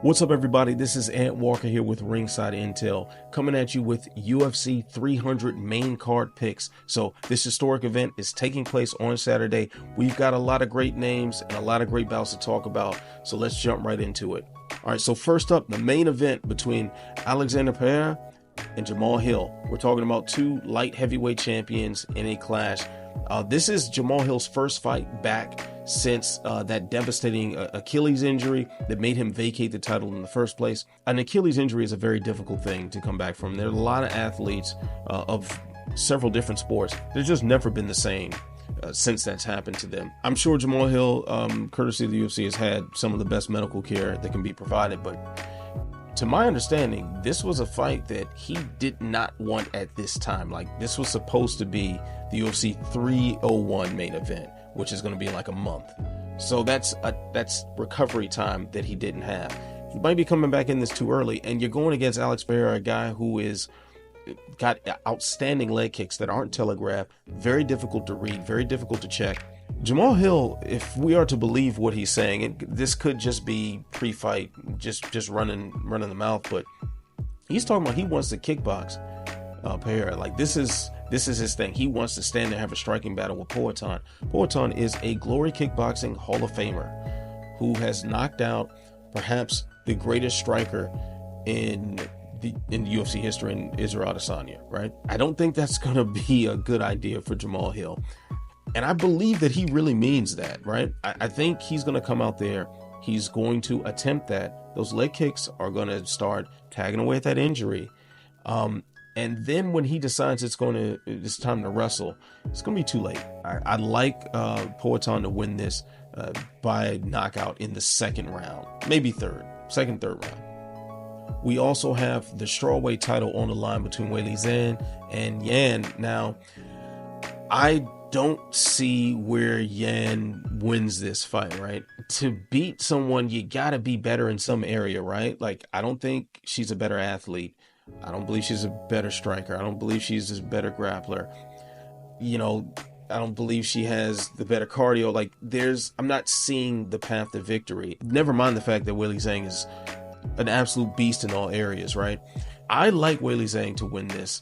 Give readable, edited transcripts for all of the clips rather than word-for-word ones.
What's up, everybody? This is Ant Walker here with Ringside Intel, coming at you with UFC 300 main card picks. So this historic event is taking place on Saturday. We've got a lot of great names and a lot of great bouts to talk about. So let's jump right into it. All right, so first up, the main event between Alexander Pereira and Jamal Hill. We're talking about two light heavyweight champions in a clash. This is Jamal Hill's first fight back since that devastating Achilles injury that made him vacate the title in the first place. An Achilles injury is a very difficult thing to come back from. There are a lot of athletes of several different sports. They've just never been the same since that's happened to them. I'm sure Jamal Hill, courtesy of the UFC, has had some of the best medical care that can be provided, but to my understanding, this was a fight that he did not want at this time. Like, this was supposed to be the UFC 301 main event, which is going to be in like a month. So that's recovery time that he didn't have. He might be coming back in this too early, and you're going against Alex Pereira, a guy who is got outstanding leg kicks that aren't telegraphed, very difficult to read, very difficult to check. Jamal Hill, if we are to believe what he's saying, this could just be pre-fight, just running the mouth, but he's talking about he wants to kickbox Pereira. Like, this is his thing. He wants to stand there and have a striking battle with Poatan. Poatan is a Glory Kickboxing Hall of Famer who has knocked out perhaps the greatest striker in UFC history, in Israel Adesanya, right? I don't think that's going to be a good idea for Jamal Hill. And I believe that he really means that, right? I think he's going to come out there. He's going to attempt that. Those leg kicks are going to start tagging away at that injury. And then when he decides it's time to wrestle, it's going to be too late. I'd like Poatan to win this by knockout in the second round, maybe third round. We also have the strawweight title on the line between Weili Zhang and Yan. Now, I don't see where Yan wins this fight, right? To beat someone, you gotta be better in some area, right? Like, I don't think she's a better athlete. I don't believe she's a better striker. I don't believe she's a better grappler. You know, I don't believe she has the better cardio. Like, I'm not seeing the path to victory. Never mind the fact that Weili Zhang is an absolute beast in all areas, right? I like Weili Zhang to win this.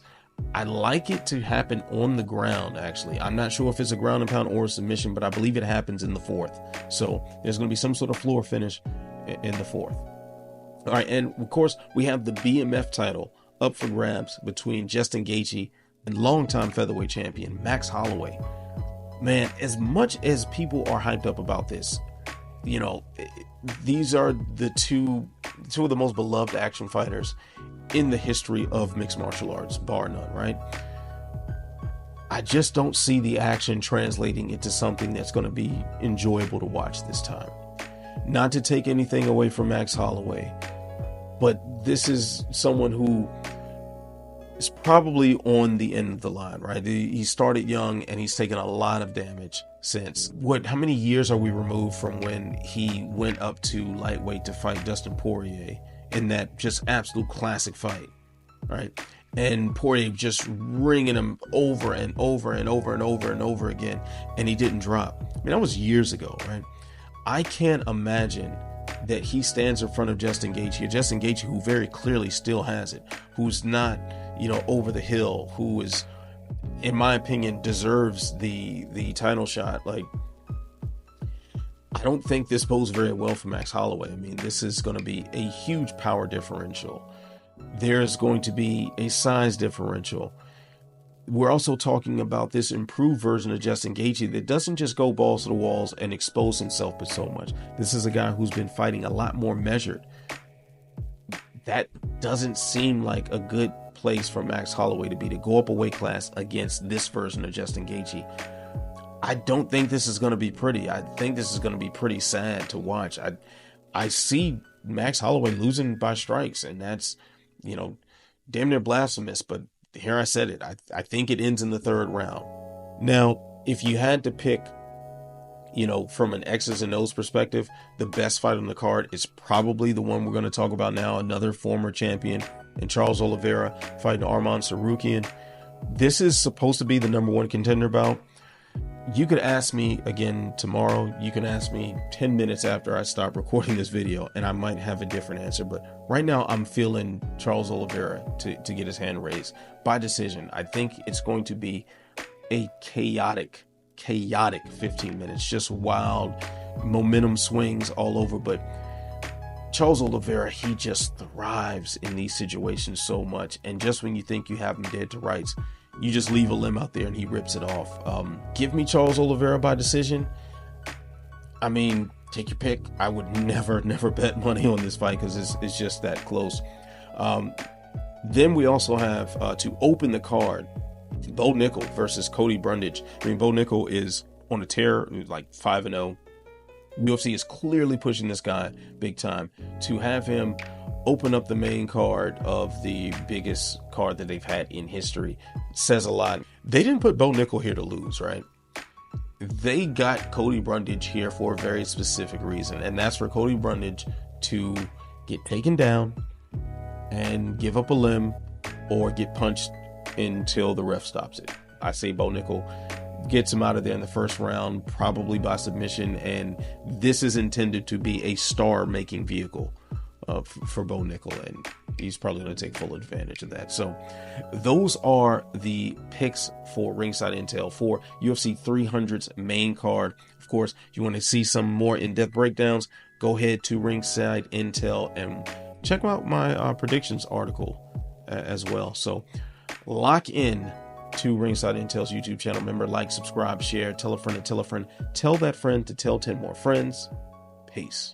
I like it to happen on the ground, actually. I'm not sure if it's a ground and pound or a submission, but I believe it happens in the fourth. So there's going to be some sort of floor finish in the fourth. All right, and of course, we have the BMF title up for grabs between Justin Gaethje and longtime featherweight champion Max Holloway. Man, as much as people are hyped up about this, you know, these are the two of the most beloved action fighters in the history of mixed martial arts, bar none, right? I just don't see the action translating into something that's going to be enjoyable to watch this time. Not to take anything away from Max Holloway, but this is someone who is probably on the end of the line, right? He started young and he's taken a lot of damage since. How many years are we removed from when he went up to lightweight to fight Dustin Poirier in that just absolute classic fight, right? And Poirier just ringing him over and over and over and over and over again, and he didn't drop. I mean, that was years ago, right? I can't imagine that he stands in front of Justin Gaethje, who very clearly still has it, who's not, over the hill, who is, in my opinion, deserves the title shot. Like, I don't think this bodes very well for Max Holloway. I mean, this is going to be a huge power differential. There's going to be a size differential. We're also talking about this improved version of Justin Gaethje that doesn't just go balls to the walls and expose himself but so much. This is a guy who's been fighting a lot more measured. That doesn't seem like a good place for Max Holloway to be, to go up a weight class against this version of Justin Gaethje. I don't think this is going to be pretty. I think this is going to be pretty sad to watch. I see Max Holloway losing by strikes, and that's, damn near blasphemous, but here I said it. I think it ends in the third round. Now, if you had to pick, from an X's and O's perspective, the best fight on the card is probably the one we're going to talk about now, another former champion, and Charles Oliveira fighting Arman Sarukian. This is supposed to be the number one contender bout. You could ask me again tomorrow. You can ask me 10 minutes after I stop recording this video, and I might have a different answer. But right now, I'm feeling Charles Oliveira to get his hand raised by decision. I think it's going to be a chaotic 15 minutes, just wild momentum swings all over. But Charles Oliveira, he just thrives in these situations so much. And just when you think you have him dead to rights, you just leave a limb out there and he rips it off. Give me Charles Oliveira by decision. I mean, take your pick. I would never bet money on this fight because it's just that close. Then we also have to open the card, Bo Nickel versus Cody Brundage. I mean, Bo Nickel is on a tear, like 5-0. UFC is clearly pushing this guy big time. To have him open up the main card of the biggest card that they've had in history says a lot. They didn't put Bo Nickel here to lose, right? They got Cody Brundage here for a very specific reason, and that's for Cody Brundage to get taken down and give up a limb or get punched until the ref stops it. I say Bo Nickel gets him out of there in the first round, probably by submission, and this is intended to be a star-making vehicle for Bo Nickel, and he's probably going to take full advantage of that. So those are the picks for Ringside Intel for UFC 300's main card. Of course, if you want to see some more in-depth breakdowns, go ahead to Ringside Intel and check out my predictions article as well. So lock in to Ringside Intel's YouTube channel. Remember, like, subscribe, share, tell a friend to tell a friend, tell that friend to tell 10 more friends. Peace.